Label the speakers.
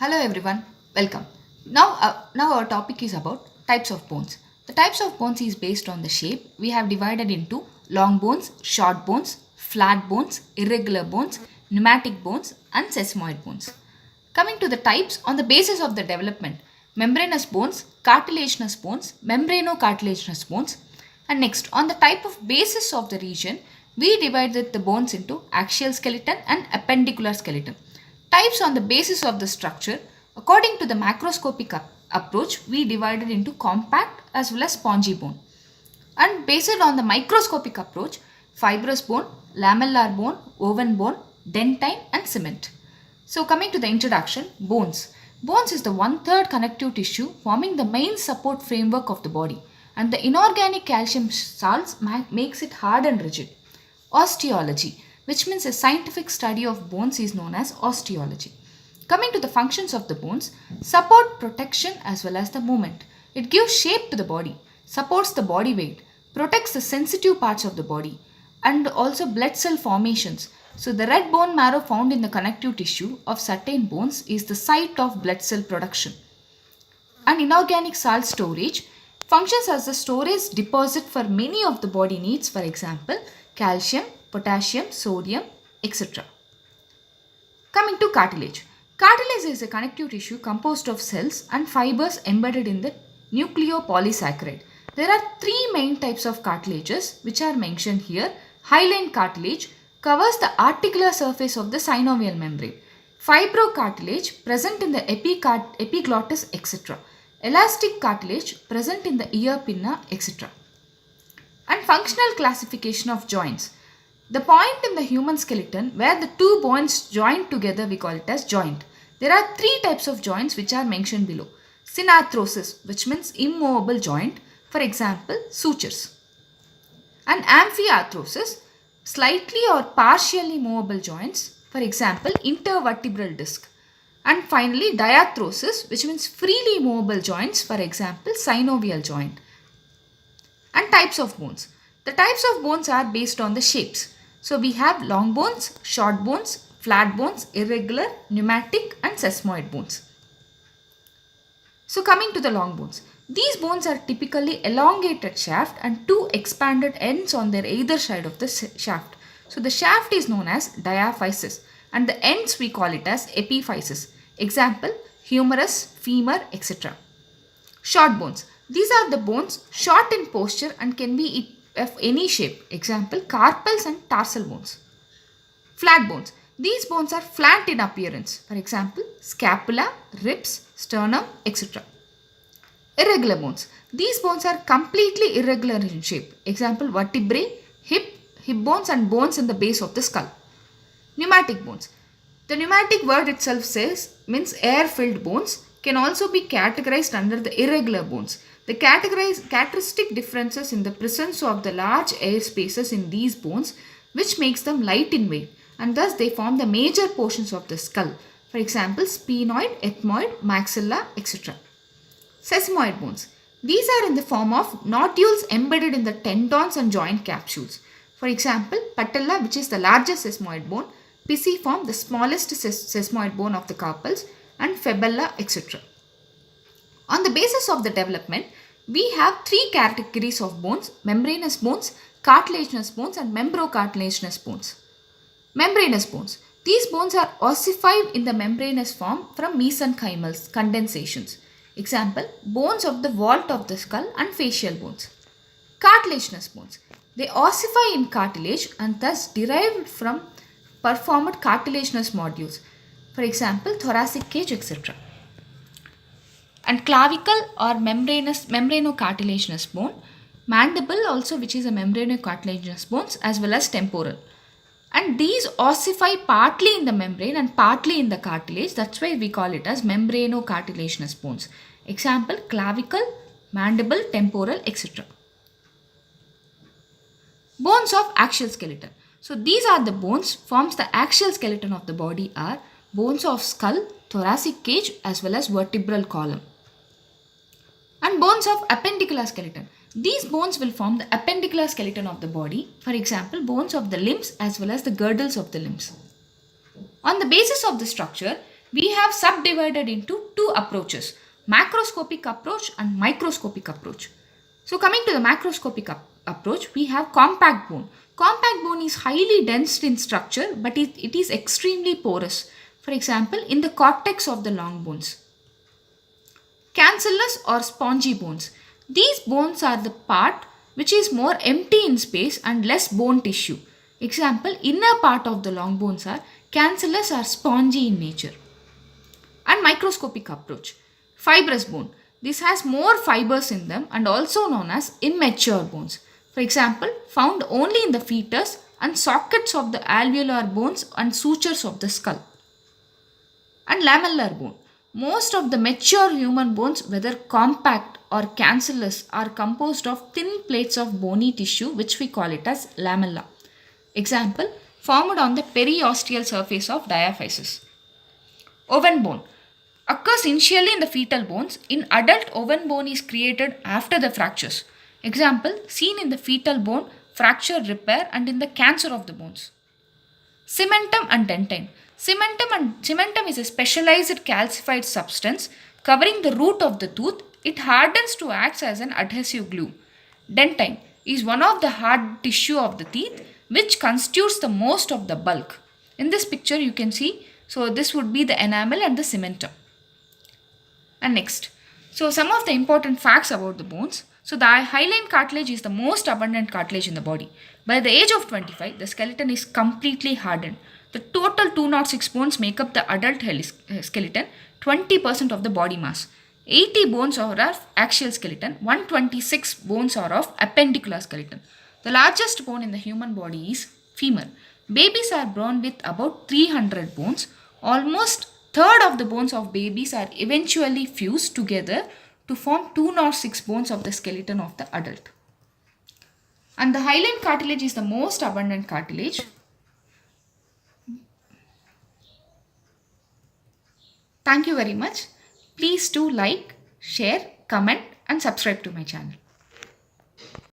Speaker 1: Hello everyone, welcome. Now our topic is about types of bones. The types of bones is based on the shape. We have divided into long bones, short bones, flat bones, irregular bones, pneumatic bones and sesamoid bones. Coming to the types on the basis of the development, membranous bones, cartilaginous bones, membranocartilaginous bones, and next on the type of basis of the region, we divided the bones into axial skeleton and appendicular skeleton. Types on the basis of the structure, according to the macroscopic approach, we divided into compact as well as spongy bone. And based on the microscopic approach, fibrous bone, lamellar bone, woven bone, dentine and cement. So coming to the introduction, bones. Bones is the one-third connective tissue forming the main support framework of the body, and the inorganic calcium salts makes it hard and rigid. Osteology, which means a scientific study of bones, is known as osteology. Coming to the functions of the bones, support, protection as well as the movement. It gives shape to the body, supports the body weight, protects the sensitive parts of the body, and also blood cell formations. So the red bone marrow found in the connective tissue of certain bones is the site of blood cell production. And inorganic salt storage functions as a storage deposit for many of the body needs, for example, calcium, potassium, sodium, etc. Coming to cartilage. Cartilage is a connective tissue composed of cells and fibers embedded in the nucleopolysaccharide. There are three main types of cartilages which are mentioned here. Hyaline cartilage covers the articular surface of the synovial membrane. Fibrocartilage present in the epiglottis, etc. Elastic cartilage present in the ear pinna, etc. And functional classification of joints. The point in the human skeleton where the two bones join together, we call it as joint. There are three types of joints which are mentioned below. Synarthrosis, which means immovable joint, for example, sutures. And amphiarthrosis, slightly or partially movable joints, for example, intervertebral disc. And finally, diarthrosis, which means freely movable joints, for example, synovial joint. And types of bones. The types of bones are based on the shapes. So we have long bones, short bones, flat bones, irregular, pneumatic and sesamoid bones. So coming to the long bones. These bones are typically elongated shaft and two expanded ends on their either side of the shaft. So the shaft is known as diaphysis and the ends we call it as epiphysis. Example, humerus, femur, etc. Short bones. These are the bones short in posture and can be of any shape. Example, carpals and tarsal bones. Flat bones. These bones are flat in appearance. For example, scapula, ribs, sternum, etc. Irregular bones. These bones are completely irregular in shape. Example, vertebrae, hip bones and bones in the base of the skull. Pneumatic bones. The pneumatic word itself means air-filled bones, can also be categorized under the irregular bones. The characteristic differences in the presence of the large air spaces in these bones which makes them light in weight, and thus they form the major portions of the skull. For example, sphenoid, ethmoid, maxilla, etc. Sesamoid bones. These are in the form of nodules embedded in the tendons and joint capsules. For example, patella, which is the largest sesamoid bone, pisiform, the smallest sesamoid bone of the carpals, and fibula, etc. On the basis of the development, we have three categories of bones: membranous bones, cartilaginous bones and membrocartilaginous bones. Membranous bones. These bones are ossified in the membranous form from mesenchymal condensations. Example, bones of the vault of the skull and facial bones. Cartilaginous bones. They ossify in cartilage and thus derived from performed cartilaginous modules. For example, thoracic cage, etc. And clavicle or membranocartilaginous bone. Mandible also, which is a membranocartilaginous bones, as well as temporal. And these ossify partly in the membrane and partly in the cartilage. That's why we call it as membranocartilaginous bones. Example, clavicle, mandible, temporal, etc. Bones of axial skeleton. So these are the bones forms the axial skeleton of the body are bones of skull, thoracic cage as well as vertebral column. And bones of appendicular skeleton. These bones will form the appendicular skeleton of the body. For example, bones of the limbs as well as the girdles of the limbs. On the basis of the structure, We have subdivided into two approaches, macroscopic approach and microscopic approach. So coming to the macroscopic approach, we have compact bone. Compact bone is highly dense in structure, but it is extremely porous. For example, in the cortex of the long bones. Cancellous or spongy bones. These bones are the part which is more empty in space and less bone tissue. Example, inner part of the long bones are cancellous or spongy in nature. And microscopic approach. Fibrous bone. This has more fibers in them and also known as immature bones. For example, found only in the fetus and sockets of the alveolar bones and sutures of the skull. And lamellar bone. Most of the mature human bones, whether compact or cancellous, are composed of thin plates of bony tissue which we call it as lamella. Example, formed on the periosteal surface of diaphysis. Oven bone occurs initially in the fetal bones. In adult, oven bone is created after the fractures. Example, seen in the fetal bone fracture repair and in the cancer of the bones. Cementum and dentine. Cementum is a specialized calcified substance covering the root of the tooth. It hardens to act as an adhesive glue. Dentine is one of the hard tissue of the teeth which constitutes the most of the bulk. In this picture you can see, so this would be the enamel and the cementum. And next, so some of the important facts about the bones. So the hyaline cartilage is the most abundant cartilage in the body. By the age of 25, the skeleton is completely hardened. The total 206 bones make up the adult skeleton, 20% of the body mass. 80 bones are of axial skeleton, 126 bones are of appendicular skeleton. The largest bone in the human body is femur. Babies are born with about 300 bones. Almost third of the bones of babies are eventually fused together to form 206 bones of the skeleton of the adult. And the hyaline cartilage is the most abundant cartilage. Thank you very much. Please do like, share, comment and subscribe to my channel.